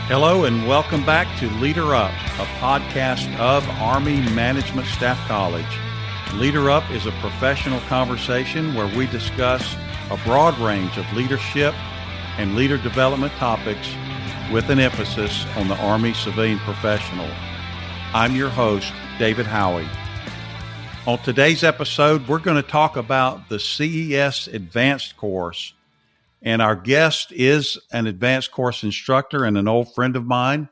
Hello and welcome back to Leader Up, a podcast of Army Management Staff College. Leader Up is a professional conversation where we discuss a broad range of leadership and leader development topics with an emphasis on the Army civilian professional. I'm your host, David Howey. On today's episode, we're going to talk about the CES Advanced course. And our guest is an advanced course instructor and an old friend of mine.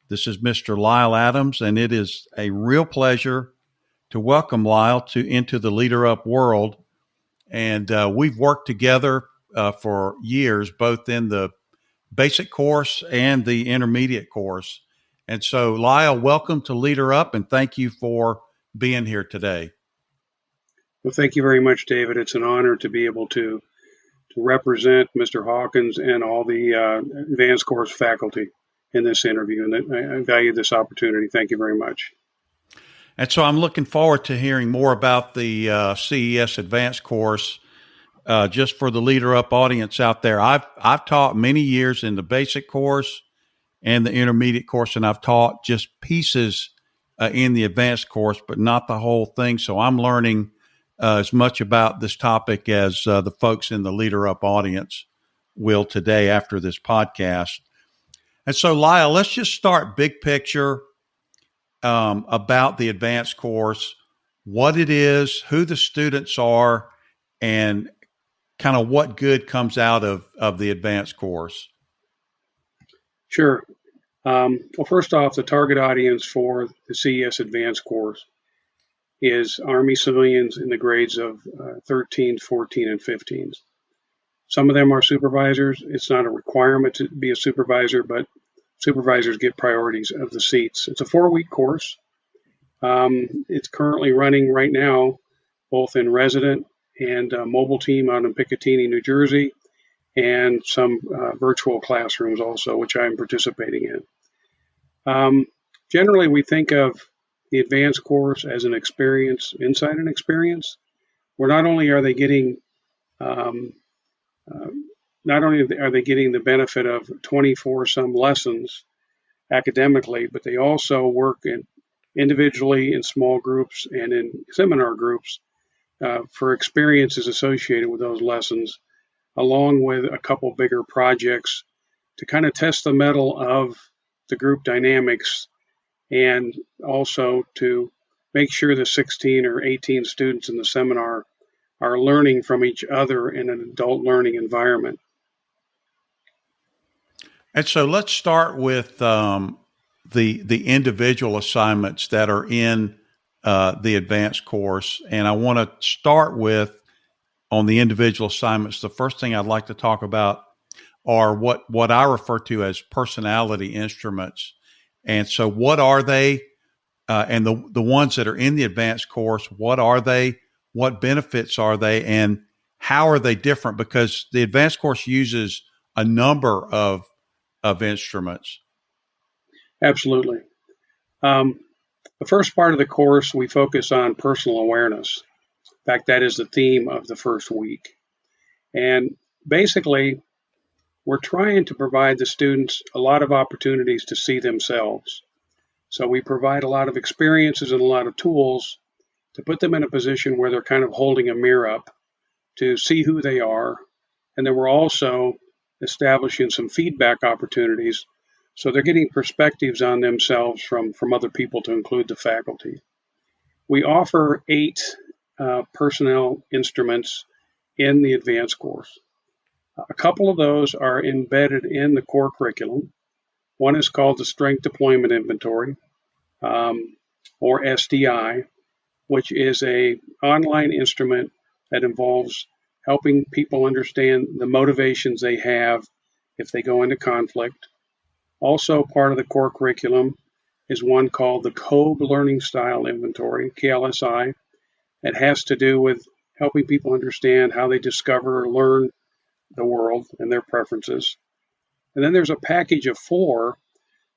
This is Mr. Lyle Adams, and it is a real pleasure to welcome Lyle into the Leader Up world. And we've worked together for years, both in the basic course and the intermediate course. And so, Lyle, welcome to Leader Up, and thank you for being here today. Well, thank you very much, David. It's an honor to be able to represent Mr. Hawkins and all the advanced course faculty in this interview, and I value this opportunity. Thank you very much. And so I'm looking forward to hearing more about the CES Advanced course. Just for the Leader Up audience out there, I've taught many years in the basic course and the intermediate course, and I've taught just pieces in the advanced course, but not the whole thing. So I'm learning as much about this topic as the folks in the Leader Up audience will today after this podcast. And so, Lyle, let's just start big picture about the advanced course, what it is, who the students are, and kind of what good comes out of the advanced course. Sure. Well, first off, the target audience for the CES Advanced course is Army civilians in the grades of 13s, 14, and 15s. Some of them are supervisors. It's not a requirement to be a supervisor, but supervisors get priorities of the seats. It's a 4-week course. It's currently running right now, both in resident and mobile team out in Picatinny, New Jersey, and some virtual classrooms also, which I'm participating in. Generally, we think of the advanced course as an experience inside an experience, where not only are they getting the benefit of 24 some lessons academically, but they also work individually in small groups and in seminar groups for experiences associated with those lessons, along with a couple bigger projects to kind of test the mettle of the group dynamics, and also to make sure the 16 or 18 students in the seminar are learning from each other in an adult learning environment. And so let's start with the individual assignments that are in the advanced course. And I want to start with, on the individual assignments, the first thing I'd like to talk about are what I refer to as personality instruments. And so what are they? And the ones that are in the advanced course, what are they? What benefits are they? And how are they different? Because the advanced course uses a number of instruments. Absolutely. The first part of the course, we focus on personal awareness. In fact, that is the theme of the first week. And basically, we're trying to provide the students a lot of opportunities to see themselves. So we provide a lot of experiences and a lot of tools to put them in a position where they're kind of holding a mirror up to see who they are. And then we're also establishing some feedback opportunities, so they're getting perspectives on themselves from other people, to include the faculty. We offer 8 personnel instruments in the advanced course. A couple of those are embedded in the core curriculum. One is called the Strength Deployment Inventory, or SDI, which is an online instrument that involves helping people understand the motivations they have if they go into conflict. Also part of the core curriculum is one called the Code Learning Style Inventory, KLSI. It has to do with helping people understand how they discover or learn the world and their preferences. And then there's a package of 4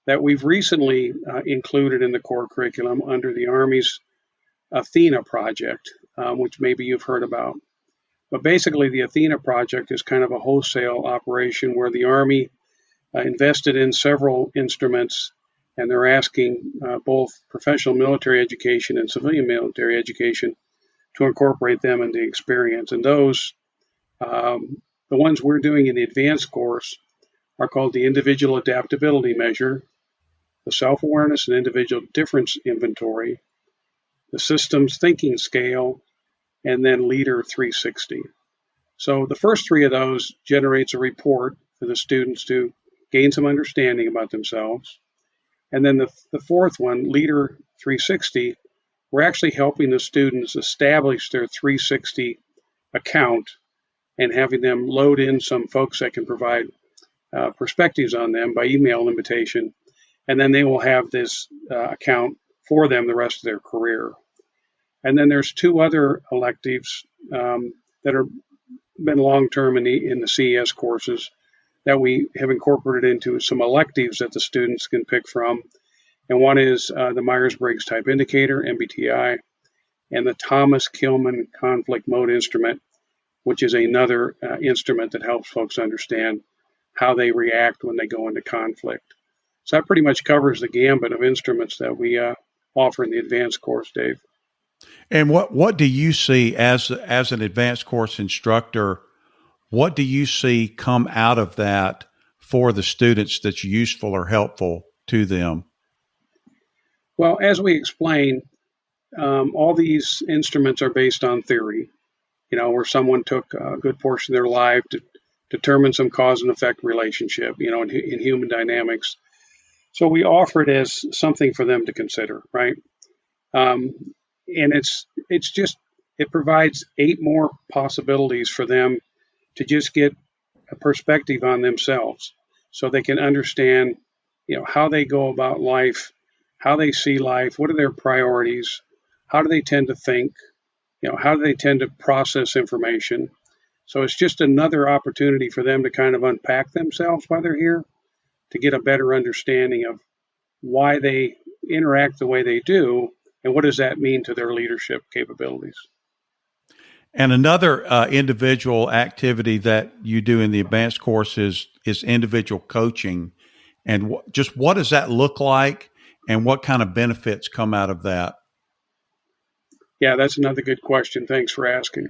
that we've recently included in the core curriculum under the Army's Athena project, which maybe you've heard about. But basically, the Athena project is kind of a wholesale operation where the Army invested in several instruments, and they're asking both professional military education and civilian military education to incorporate them in the experience. And those, the ones we're doing in the advanced course, are called the Individual Adaptability Measure, the Self-Awareness and Individual Difference Inventory, the Systems Thinking Scale, and then Leader 360. So the first three of those generates a report for the students to gain some understanding about themselves. And then the fourth one, Leader 360, we're actually helping the students establish their 360 account and having them load in some folks that can provide perspectives on them by email invitation. And then they will have this account for them the rest of their career. And then there's two other electives that are been long-term in the CES courses that we have incorporated into some electives that the students can pick from. And one is the Myers-Briggs Type Indicator, MBTI, and the Thomas-Kilmann Conflict Mode Instrument, which is another instrument that helps folks understand how they react when they go into conflict. So that pretty much covers the gambit of instruments that we offer in the advanced course, Dave. And what do you see as an advanced course instructor? What do you see come out of that for the students that's useful or helpful to them? Well, as we explained, all these instruments are based on theory, where someone took a good portion of their life to determine some cause and effect relationship, in human dynamics. So we offer it as something for them to consider, right? And it provides 8 more possibilities for them to just get a perspective on themselves so they can understand, how they go about life, how they see life, what are their priorities, how do they tend to think, how do they tend to process information. So it's just another opportunity for them to kind of unpack themselves while they're here to get a better understanding of why they interact the way they do and what does that mean to their leadership capabilities. And another individual activity that you do in the advanced course is individual coaching. And just what does that look like and what kind of benefits come out of that? Yeah, that's another good question. Thanks for asking.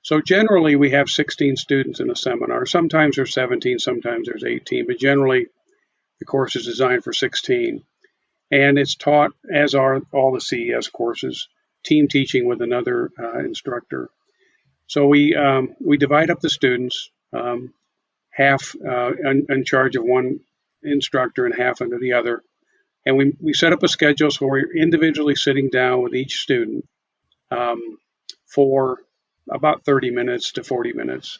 So generally we have 16 students in a seminar. Sometimes there's 17, sometimes there's 18, but generally the course is designed for 16. And it's taught, as are all the CES courses, team teaching with another instructor. So we divide up the students, half in charge of one instructor and half under the other. And we set up a schedule so we're individually sitting down with each student for about 30 minutes to 40 minutes.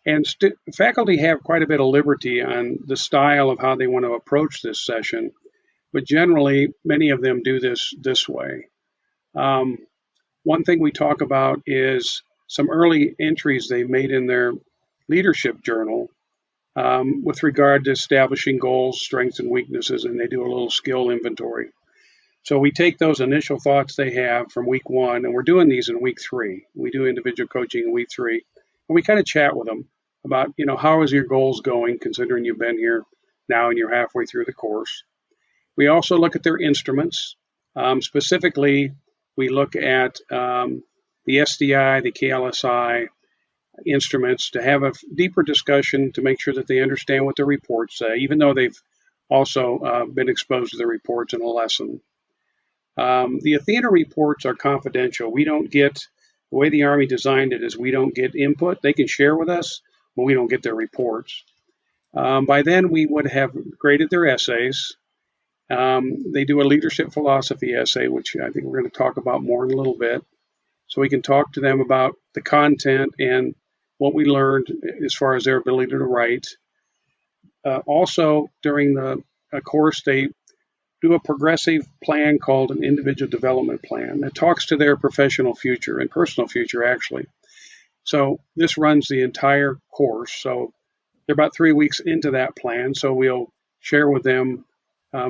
And faculty have quite a bit of liberty on the style of how they want to approach this session. But generally, many of them do this way. One thing we talk about is some early entries they made in their leadership journal with regard to establishing goals, strengths, and weaknesses, and they do a little skill inventory. So we take those initial thoughts they have from week 1, and we're doing these in week 3. We do individual coaching in week 3, and we kind of chat with them about, how is your goals going, considering you've been here now and you're halfway through the course. We also look at their instruments. Specifically, we look at the SDI, the KLSI instruments to have a deeper discussion to make sure that they understand what the reports say, even though they've also been exposed to the reports in a lesson. The Athena reports are confidential. We don't get, the way the Army designed it is we don't get input. They can share with us, but we don't get their reports. By then, we would have graded their essays. They do a leadership philosophy essay, which I think we're going to talk about more in a little bit. So we can talk to them about the content and what we learned as far as their ability to write. Also, during the course, they do a progressive plan called an individual development plan that talks to their professional future and personal future, actually. So this runs the entire course. So they're about 3 weeks into that plan. So we'll share with them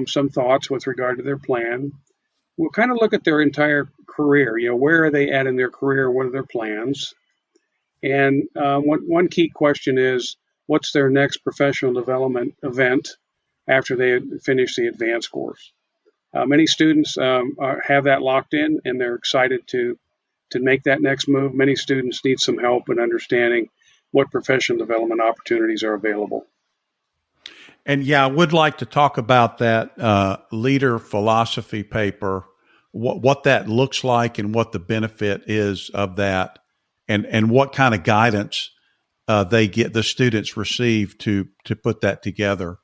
some thoughts with regard to their plan. We'll kind of look at their entire career. Where are they at in their career? What are their plans? And one key question is, what's their next professional development event after they finish the advanced course. Many students have that locked in, and they're excited to make that next move. Many students need some help in understanding what professional development opportunities are available. And yeah, I would like to talk about that leader philosophy paper, what that looks like and what the benefit is of that, and what kind of guidance the students receive to put that together.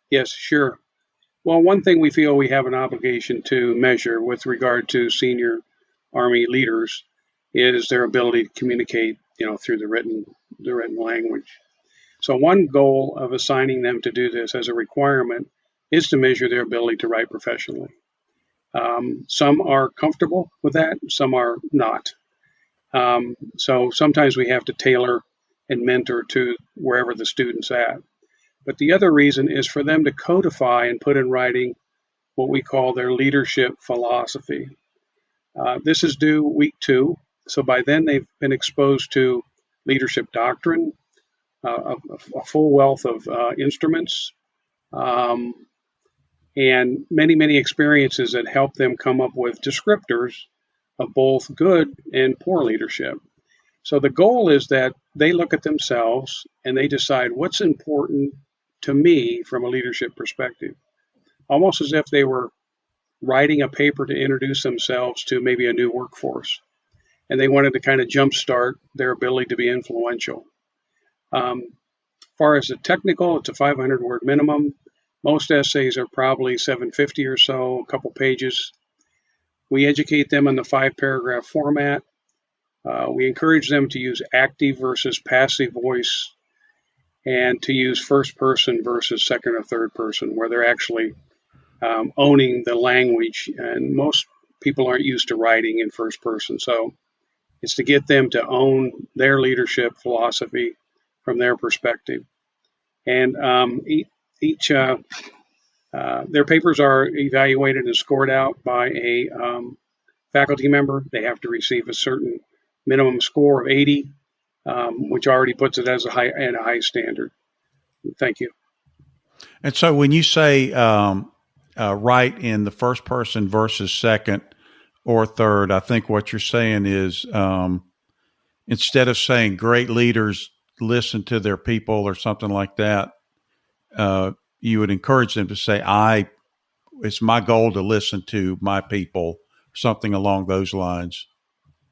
Yes, sure. Well, one thing we feel we have an obligation to measure with regard to senior Army leaders is their ability to communicate, through the written language. So one goal of assigning them to do this as a requirement is to measure their ability to write professionally. Some are comfortable with that, some are not. So sometimes we have to tailor and mentor to wherever the student's at. But the other reason is for them to codify and put in writing what we call their leadership philosophy. This is due week 2. So by then they've been exposed to leadership doctrine, a full wealth of instruments, and many experiences that help them come up with descriptors of both good and poor leadership. So the goal is that they look at themselves and they decide what's important to me from a leadership perspective, almost as if they were writing a paper to introduce themselves to maybe a new workforce, and they wanted to kind of jumpstart their ability to be influential. As far as the technical, it's a 500-word minimum. Most essays are probably 750 or so, a couple pages. We educate them on the 5-paragraph format. We encourage them to use active versus passive voice, and to use first person versus second or third person, where they're actually owning the language. And most people aren't used to writing in first person. So it's to get them to own their leadership philosophy from their perspective. And their papers are evaluated and scored out by a faculty member. They have to receive a certain minimum score of 80, which already puts it as a high standard. Thank you. And so when you say write in the first person versus second or third, I think what you're saying is instead of saying great leaders listen to their people or something like that, you would encourage them to say, it's my goal to listen to my people, something along those lines.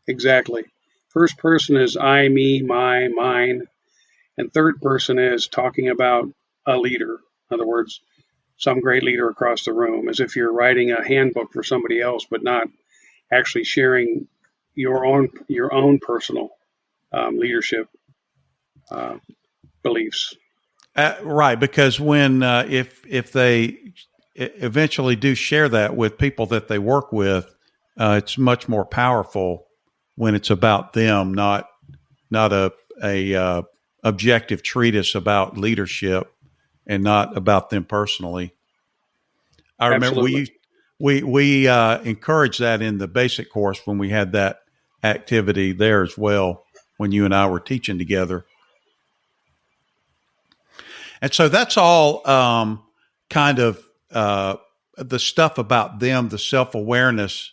Exactly. First person is I, me, my, mine. And third person is talking about a leader. In other words, some great leader across the room, as if you're writing a handbook for somebody else, but not actually sharing your own personal leadership beliefs. Right, because when if they eventually do share that with people that they work with, it's much more powerful when it's about them, not a objective treatise about leadership and not about them personally. I remember we encouraged that in the basic course when we had that activity there as well, when you and I were teaching together. And so that's all kind of the stuff about them, the self-awareness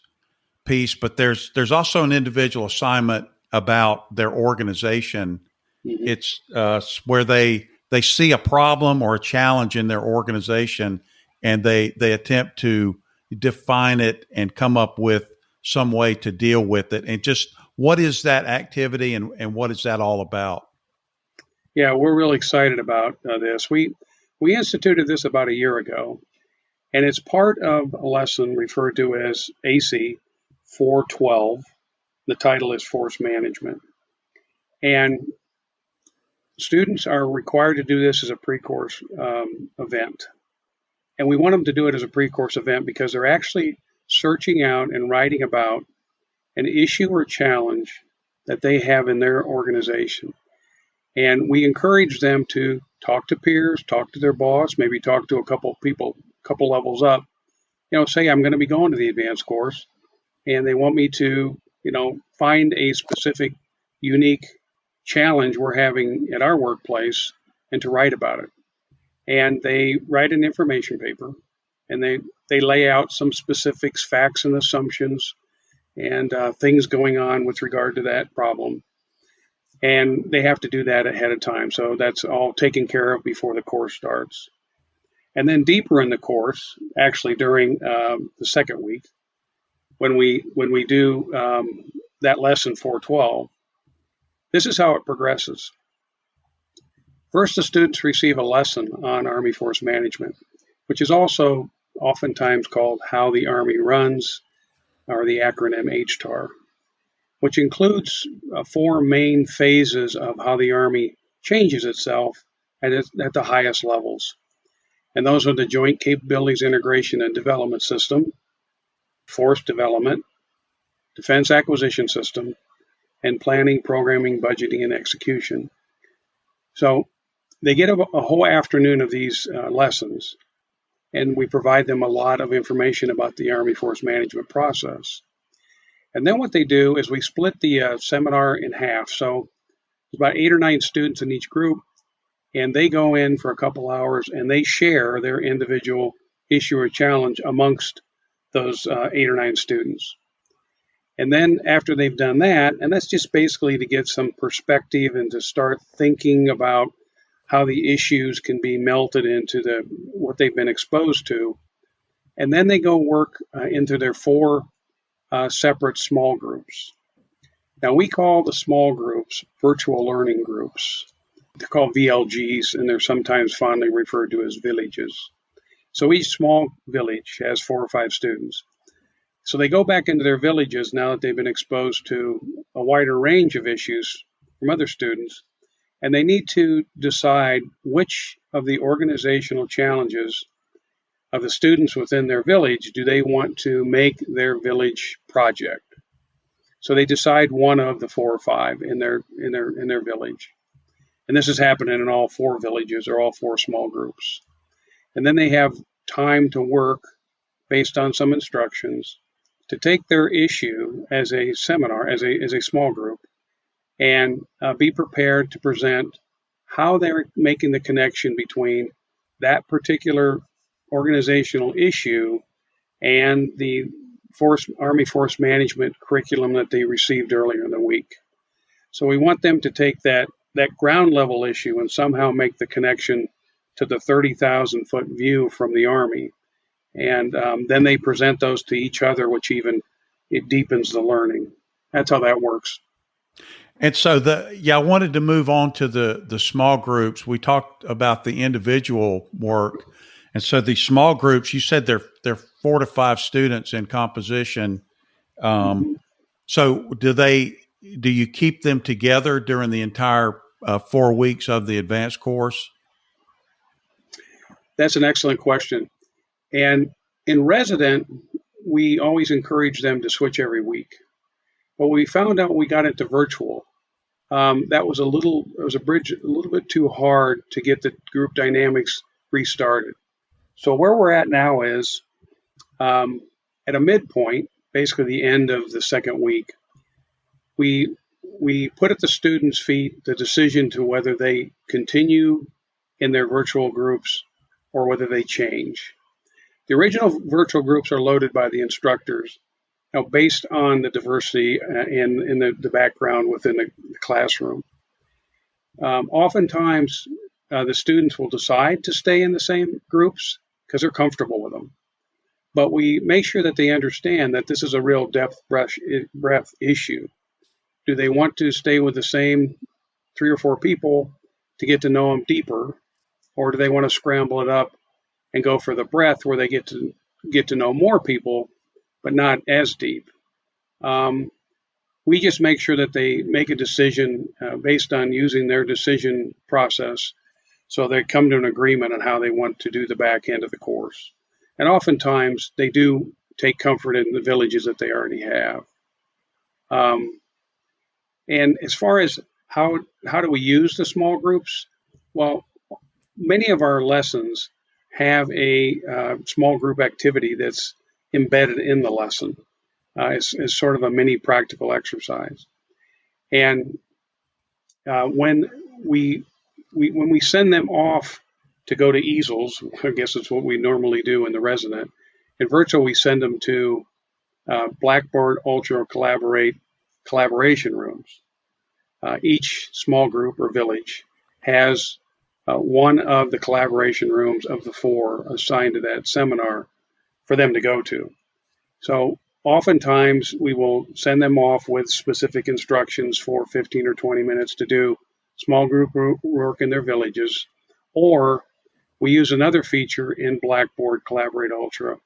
piece, but there's also an individual assignment about their organization. Mm-hmm. It's where they see a problem or a challenge in their organization, and they attempt to define it and come up with some way to deal with it. And just what is that activity and what is that all about? Yeah, we're really excited about this. We instituted this about a year ago, and it's part of a lesson referred to as AC 412. The title is Force Management. And students are required to do this as a pre-course event. And we want them to do it as a pre-course event because they're actually searching out and writing about an issue or challenge that they have in their organization. And we encourage them to talk to peers, talk to their boss, maybe talk to a couple people, couple levels up. Say I'm going to be going to the advanced course, and they want me to, find a specific, unique challenge we're having at our workplace and to write about it. And they write an information paper, and they lay out some specifics, facts, and assumptions, and things going on with regard to that problem. And they have to do that ahead of time. So that's all taken care of before the course starts. And then deeper in the course, actually during the second week, when we do that lesson 412, this is how it progresses. First, the students receive a lesson on Army Force Management, which is also oftentimes called How the Army Runs, or the acronym HTAR, which includes 4 main phases of how the Army changes itself at the highest levels. And those are the Joint Capabilities Integration and Development System, Force Development, Defense Acquisition System, and Planning, Programming, Budgeting, and Execution. So they get a whole afternoon of these lessons, and we provide them a lot of information about the Army Force Management process. And then what they do is we split the seminar in half. So there's about 8 or 9 students in each group, and they go in for a couple hours and they share their individual issue or challenge amongst those 8 or 9 students. And then after they've done that, and that's just basically to get some perspective and to start thinking about how the issues can be melted into what they've been exposed to. And then they go work into their 4 separate small groups. Now, we call the small groups virtual learning groups. They're called VLGs, and they're sometimes fondly referred to as villages. So each small village has 4 or 5 students. So they go back into their villages now that they've been exposed to a wider range of issues from other students, and they need to decide which of the organizational challenges of the students within their village do they want to make their village project. So they decide one of the 4 or 5 in their village. And this is happening in all 4 villages or all 4 small groups. And then they have time to work based on some instructions to take their issue as a seminar, as a small group, and be prepared to present how they're making the connection between that particular organizational issue and the Army Force Management curriculum that they received earlier in the week. So we want them to take that ground level issue and somehow make the connection to the 30,000 foot view from the Army. And then they present those to each other, which it deepens the learning. That's how that works. And so I wanted to move on to the small groups. We talked about the individual work. And so the small groups, you said they're 4 to 5 students in composition. So do you keep them together during the entire 4 weeks of the advanced course? That's an excellent question. And in resident, we always encourage them to switch every week. But we found out when we got into virtual, that was a little bit too hard to get the group dynamics restarted. So where we're at now is at a midpoint, basically the end of the second week, we put at the students' feet the decision to whether they continue in their virtual groups or whether they change. The original virtual groups are loaded by the instructors, based on the diversity in the background within the classroom. Oftentimes, the students will decide to stay in the same groups because they're comfortable with them. But we make sure that they understand that this is a real depth breadth issue. Do they want to stay with the same 3 or 4 people to get to know them deeper, or do they want to scramble it up and go for the breadth where they get to know more people, but not as deep? We just make sure that they make a decision based on using their decision process, so they come to an agreement on how they want to do the back end of the course. And oftentimes they do take comfort in the villages that they already have. And as far as how do we use the small groups? Well, many of our lessons have a small group activity that's embedded in the lesson. It's sort of a mini practical exercise. And when we send them off to go to easels, I guess it's what we normally do in the resident. In virtual, we send them to Blackboard Ultra collaboration rooms. Each small group or village has one of the collaboration rooms of the 4 assigned to that seminar for them to go to. So oftentimes we will send them off with specific instructions for 15 or 20 minutes to do small group work in their villages, or we use another feature in Blackboard Collaborate Ultra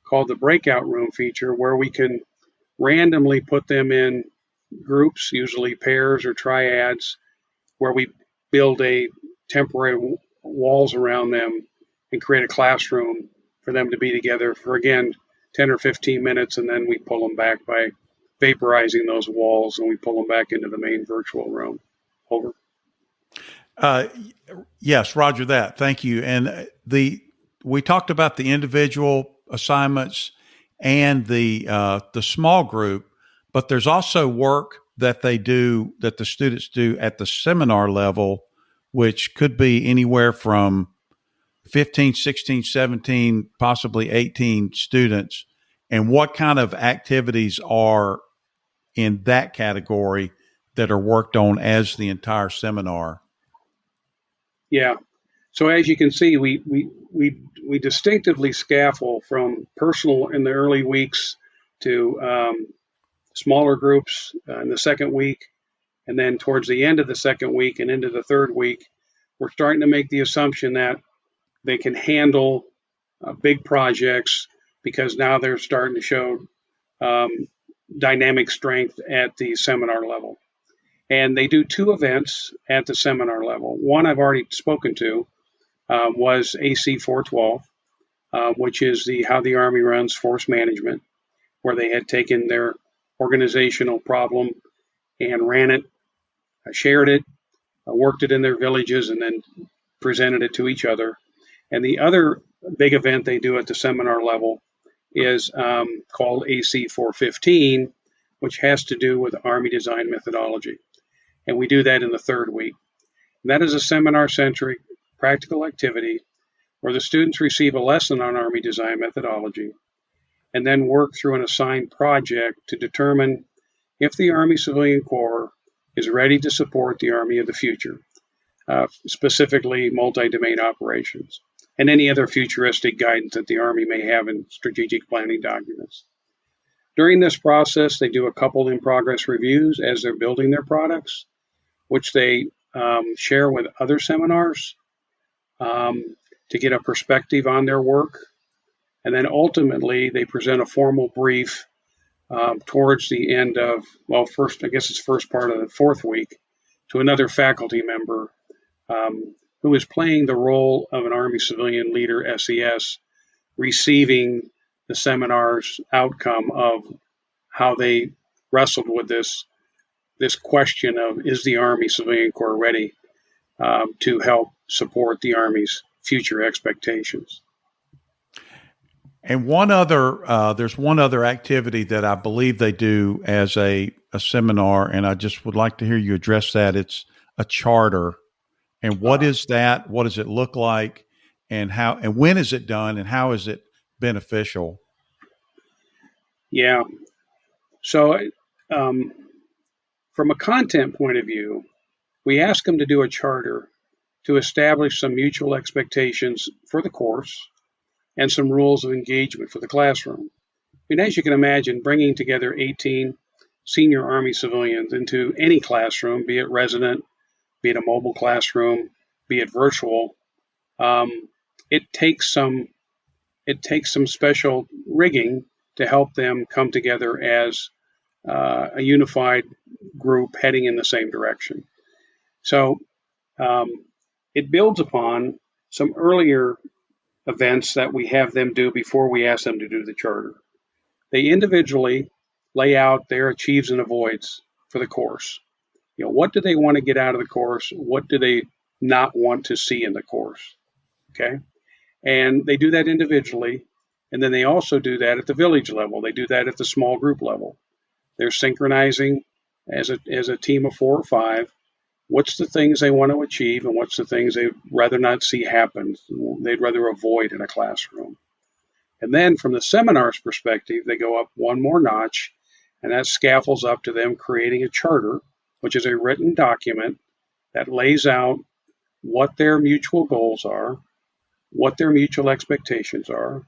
called the breakout room feature, where we can randomly put them in groups, usually pairs or triads, where we build a temporary walls around them and create a classroom for them to be together for, again, 10 or 15 minutes, and then we pull them back by vaporizing those walls, and we pull them back into the main virtual room. Over. Yes, Roger that. Thank you. And we talked about the individual assignments and the small group, but there's also work that the students do at the seminar level, which could be anywhere from 15, 16, 17, possibly 18 students. And what kind of activities are in that category that are worked on as the entire seminar? Yeah. So as you can see, we distinctively scaffold from personal in the early weeks to smaller groups in the second week, and then towards the end of the second week and into the third week, we're starting to make the assumption that they can handle big projects, because now they're starting to show dynamic strength at the seminar level. And they do 2 events at the seminar level. One I've already spoken to was AC 412, which is how the Army runs force management, where they had taken their organizational problem and ran it, shared it, worked it in their villages, and then presented it to each other. And the other big event they do at the seminar level is called AC 415, which has to do with Army design methodology. And we do that in the third week. And that is a seminar-centric practical activity where the students receive a lesson on Army design methodology and then work through an assigned project to determine if the Army Civilian Corps is ready to support the Army of the future, specifically multi-domain operations, and any other futuristic guidance that the Army may have in strategic planning documents. During this process, they do a couple in-progress reviews as they're building their products, which they share with other seminars to get a perspective on their work. And then ultimately, they present a formal brief towards the end of, first part of the fourth week, to another faculty member who is playing the role of an Army civilian leader, SES, receiving the seminar's outcome of how they wrestled with this question of, is the Army Civilian Corps ready to help support the Army's future expectations? And there's one other activity that I believe they do as a seminar, and I just would like to hear you address that. It's a charter. And what is that? What does it look like? And when is it done? And how is it beneficial? Yeah. So from a content point of view, we ask them to do a charter to establish some mutual expectations for the course and some rules of engagement for the classroom. And as you can imagine, bringing together 18 senior Army civilians into any classroom, be it resident, be it a mobile classroom, be it virtual, it takes some special rigging to help them come together as a unified group heading in the same direction. So it builds upon some earlier events that we have them do before we ask them to do the charter. They individually lay out their achieves and avoids for the course. What do they want to get out of the course? What do they not want to see in the course? Okay. And they do that individually. And then they also do that at the village level. They do that at the small group level. They're synchronizing as a team of 4 or 5. what's the things they want to achieve and what's the things they'd rather not see happen, they'd rather avoid in a classroom. And then from the seminar's perspective, they go up one more notch, and that scaffolds up to them creating a charter, which is a written document that lays out what their mutual goals are, what their mutual expectations are,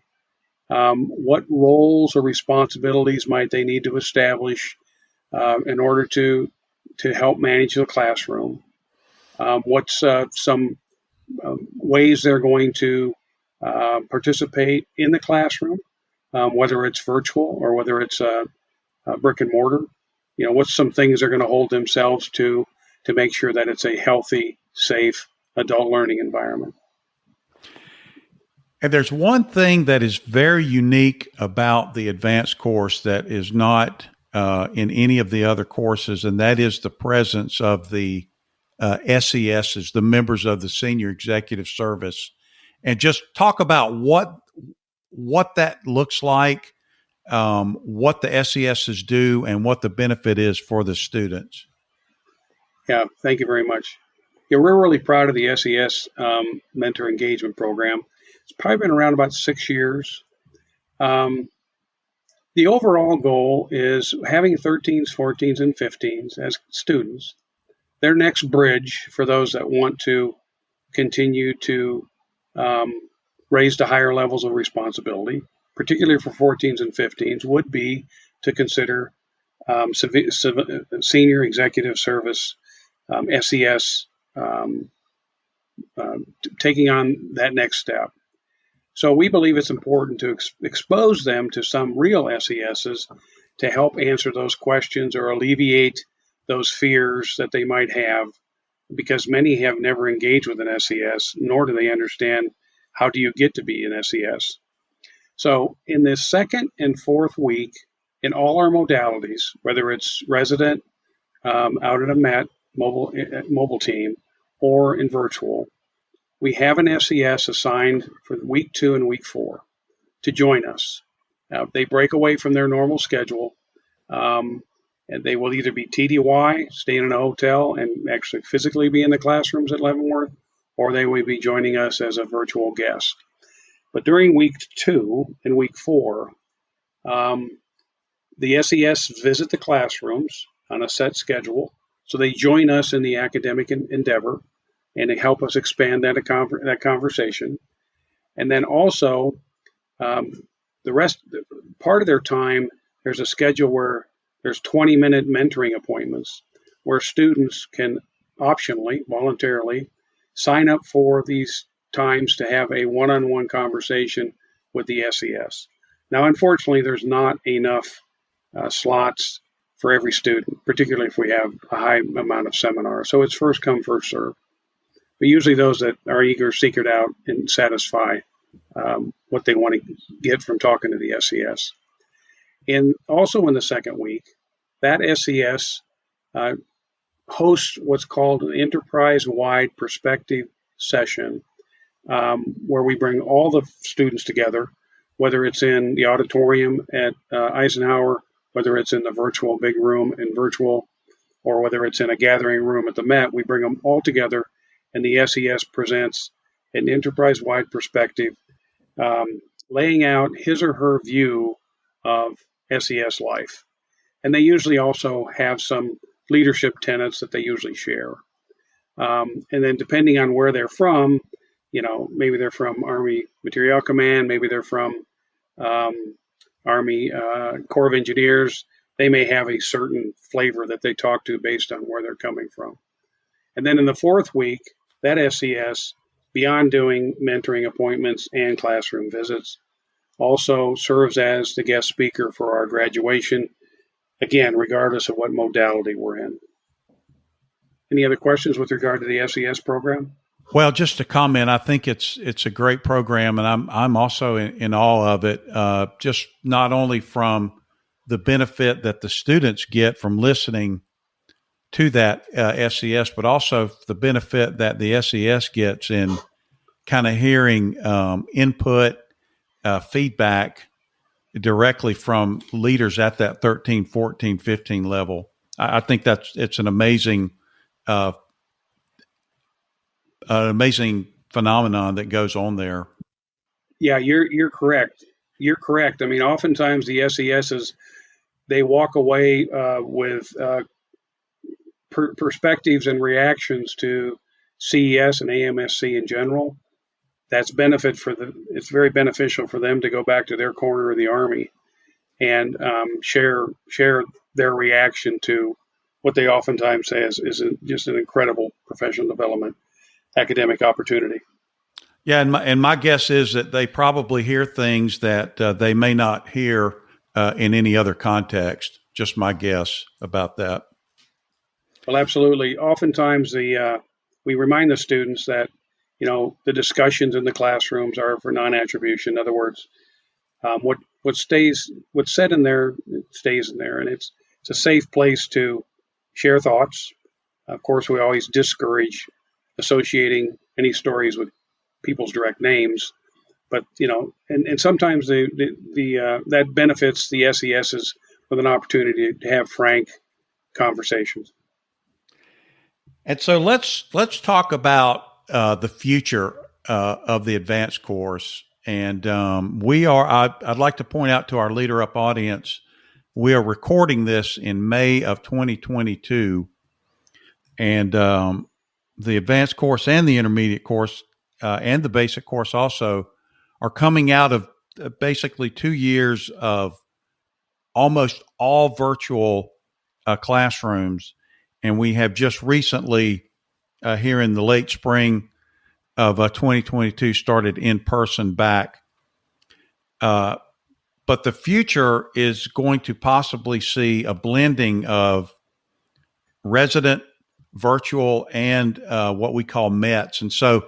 what roles or responsibilities might they need to establish in order to help manage the classroom, what's some ways they're going to participate in the classroom, whether it's virtual or whether it's brick and mortar. What's some things they're going to hold themselves to make sure that it's a healthy, safe adult learning environment. And there's one thing that is very unique about the advanced course that is not in any of the other courses, and that is the presence of the SESs, the members of the Senior Executive Service. And just talk about what that looks like, what the SESs do, and what the benefit is for the students. Yeah, thank you very much. Yeah, we're really proud of the SES mentor engagement program. It's probably been around about 6 years. The overall goal is having 13s, 14s, and 15s as students, their next bridge for those that want to continue to raise to higher levels of responsibility, particularly for 14s and 15s, would be to consider Senior Executive Service, SES, taking on that next step. So we believe it's important to expose them to some real SESs to help answer those questions or alleviate those fears that they might have, because many have never engaged with an SES, nor do they understand how do you get to be an SES. So in this second and fourth week, in all our modalities, whether it's resident, out at a MET, mobile team, or in virtual, we have an SES assigned for week 2 and week 4 to join us. They break away from their normal schedule, and they will either be TDY, staying in a hotel and actually physically be in the classrooms at Leavenworth, or they will be joining us as a virtual guest. But during week 2 and week 4, the SES visit the classrooms on a set schedule, so they join us in the academic endeavor, and they help us expand that conversation. And then also, part of their time, there's a schedule where there's 20-minute mentoring appointments where students can optionally, voluntarily, sign up for these times to have a one-on-one conversation with the SES. Now, unfortunately, there's not enough slots for every student, particularly if we have a high amount of seminars. So it's first come, first serve. But usually those that are eager seek it out and satisfy what they want to get from talking to the SES. And also in the second week, that SES hosts what's called an enterprise-wide perspective session, where we bring all the students together, whether it's in the auditorium at Eisenhower, whether it's in the virtual big room in virtual, or whether it's in a gathering room at the Met. We bring them all together, and the SES presents an enterprise-wide perspective, laying out his or her view of SES life. And they usually also have some leadership tenets that they usually share. And then depending on where they're from, maybe they're from Army Materiel Command, maybe they're from Army Corps of Engineers, they may have a certain flavor that they talk to based on where they're coming from. And then in the fourth week, that SES, beyond doing mentoring appointments and classroom visits, also serves as the guest speaker for our graduation, again, regardless of what modality we're in. Any other questions with regard to the SES program? Well, just to comment, I think it's a great program, and I'm also in awe of it. Just not only from the benefit that the students get from listening to that SES, but also the benefit that the SES gets in kind of hearing input, feedback directly from leaders at that 13, 14, 15 level. I think it's an amazing an amazing phenomenon that goes on there. Yeah, you're correct. You're correct. I mean, oftentimes the SESs, they walk away with perspectives and reactions to CES and AMSC in general. It's very beneficial for them to go back to their corner of the Army and share their reaction to what they oftentimes say is just an incredible professional development academic opportunity. Yeah, and my guess is that they probably hear things that they may not hear in any other context. Just my guess about that. Well, absolutely. Oftentimes, we remind the students that the discussions in the classrooms are for non-attribution. In other words, what's said in there stays in there, and it's a safe place to share thoughts. Of course, we always discourage associating any stories with people's direct names, but and sometimes that benefits the SESs with an opportunity to have frank conversations. And so let's talk about the future of the advanced course. And I'd like to point out to our Leader Up audience, we are recording this in May of 2022. And the advanced course and the intermediate course and the basic course also are coming out of basically 2 years of almost all virtual classrooms. And we have just recently, here in the late spring of 2022, started in person back. But the future is going to possibly see a blending of resident, virtual, and what we call METs. And so,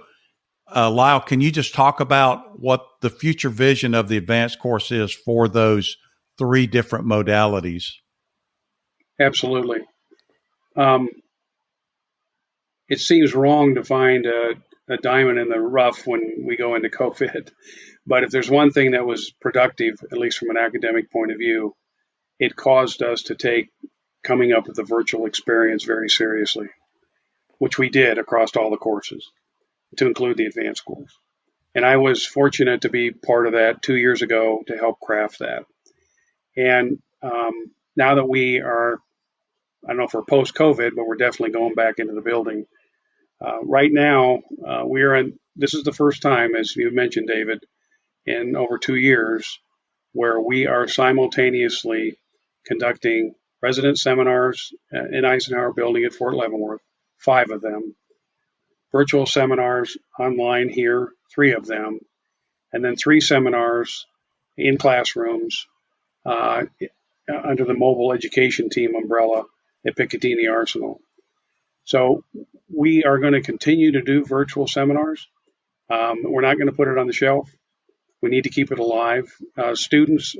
Lyle, can you just talk about what the future vision of the advanced course is for those 3 different modalities? Absolutely. It seems wrong to find a diamond in the rough when we go into COVID. But if there's one thing that was productive, at least from an academic point of view, it caused us to take coming up with the virtual experience very seriously, which we did across all the courses, to include the advanced course. And I was fortunate to be part of that 2 years ago to help craft that. And now that we are, I don't know if we're post-COVID, but we're definitely going back into the building. Right now, this is the first time, as you mentioned, David, in over 2 years, where we are simultaneously conducting resident seminars in Eisenhower Building at Fort Leavenworth, 5 of them, virtual seminars online here, 3 of them, and then 3 seminars in classrooms under the mobile education team umbrella at Picatinny Arsenal. So we are going to continue to do virtual seminars. We're not going to put it on the shelf. We need to keep it alive. Students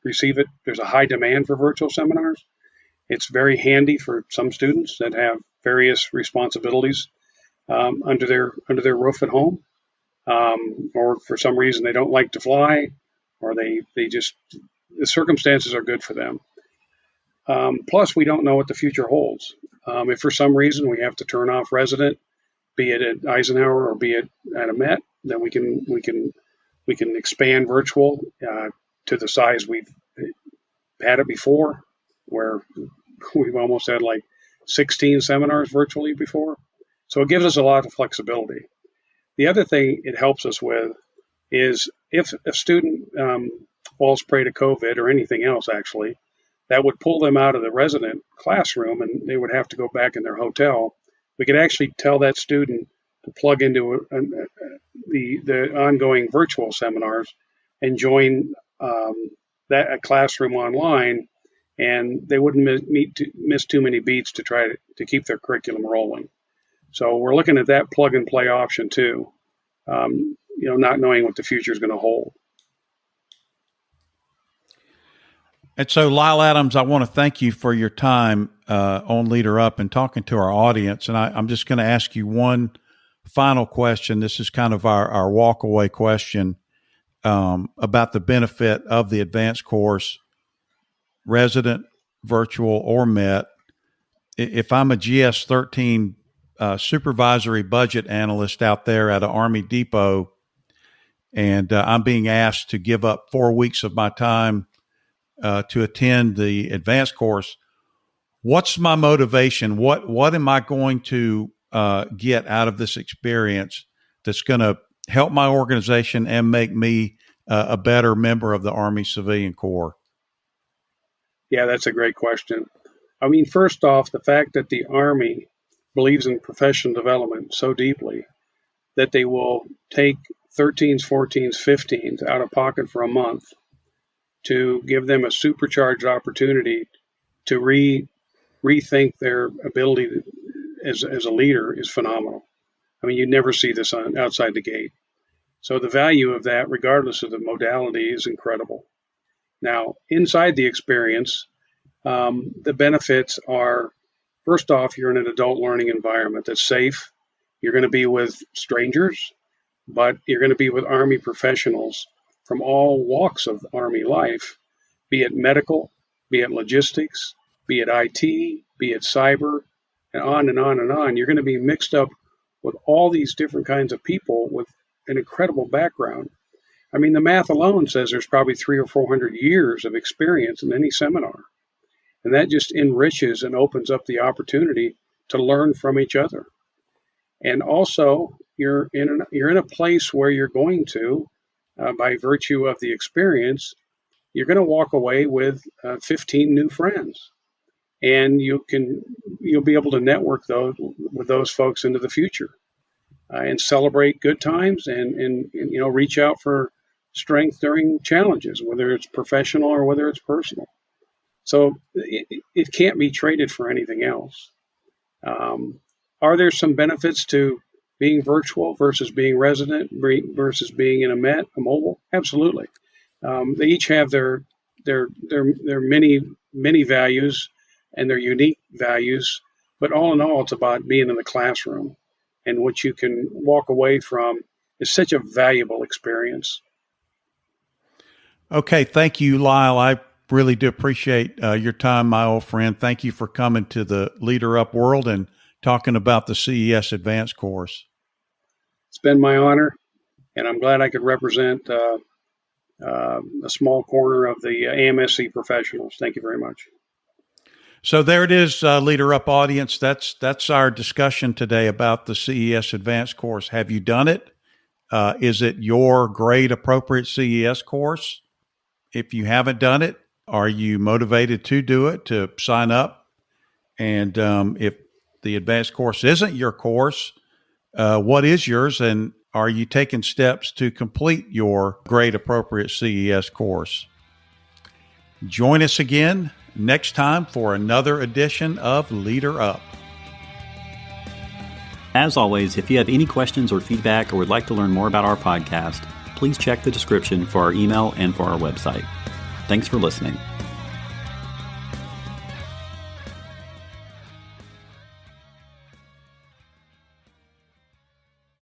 receive it. There's a high demand for virtual seminars. It's very handy for some students that have various responsibilities under their roof at home, or for some reason they don't like to fly, or the circumstances are good for them. Plus, we don't know what the future holds. If for some reason we have to turn off resident, be it at Eisenhower or be it at a Met, then we can expand virtual to the size we've had it before, where we've almost had like 16 seminars virtually before. So it gives us a lot of flexibility. The other thing it helps us with is if a student falls prey to COVID or anything else, actually, that would pull them out of the resident classroom and they would have to go back in their hotel. We could actually tell that student to plug into the ongoing virtual seminars and join that classroom online, and they wouldn't miss too many beats to try to keep their curriculum rolling. So we're looking at that plug and play option too, not knowing what the future is going to hold. And so, Lyle Adams, I want to thank you for your time on Leader Up and talking to our audience. And I'm just going to ask you one final question. This is kind of our walk-away question about the benefit of the advanced course, resident, virtual, or MET. If I'm a GS 13 supervisory budget analyst out there at an Army Depot, and I'm being asked to give up 4 weeks of my time to attend the advanced course. What's my motivation? What am I going to get out of this experience that's going to help my organization and make me a better member of the Army Civilian Corps? Yeah, that's a great question. I mean, first off, the fact that the Army believes in professional development so deeply that they will take 13s, 14s, 15s out of pocket for a month to give them a supercharged opportunity to rethink their ability as a leader is phenomenal. I mean, you never see this outside the gate. So the value of that, regardless of the modality, is incredible. Now, inside the experience, the benefits are, first off, you're in an adult learning environment that's safe. You're going to be with strangers, but you're going to be with Army professionals from all walks of Army life, be it medical, be it logistics, be it IT, be it cyber, and on and on and on. You're going to be mixed up with all these different kinds of people with an incredible background. I mean, the math alone says there's probably 300 or 400 years of experience in any seminar. And that just enriches and opens up the opportunity to learn from each other. And also, you're in a place where you're going to, by virtue of the experience, you're going to walk away with 15 new friends. And you'll be able to network with those folks into the future, and celebrate good times, and reach out for strength during challenges, whether it's professional or whether it's personal. So it can't be traded for anything else. Are there some benefits to being virtual versus being resident versus being in a mobile? Absolutely. They each have their many values and their unique values, but all in all, it's about being in the classroom, and what you can walk away from is such a valuable experience. Okay, thank you, Lyle. I really do appreciate your time, my old friend. Thank you for coming to the Leader Up world and talking about the CES Advanced course. It's been my honor, and I'm glad I could represent a small corner of the AMSC professionals. Thank you very much. So there it is, Leader Up audience. That's our discussion today about the CES Advanced course. Have you done it? Is it your grade appropriate CES course? If you haven't done it, are you motivated to do it, to sign up? And if the advanced course isn't your course, what is yours? And are you taking steps to complete your grade appropriate CES course? Join us again next time for another edition of Leader Up. As always, if you have any questions or feedback or would like to learn more about our podcast, please check the description for our email and for our website. Thanks for listening.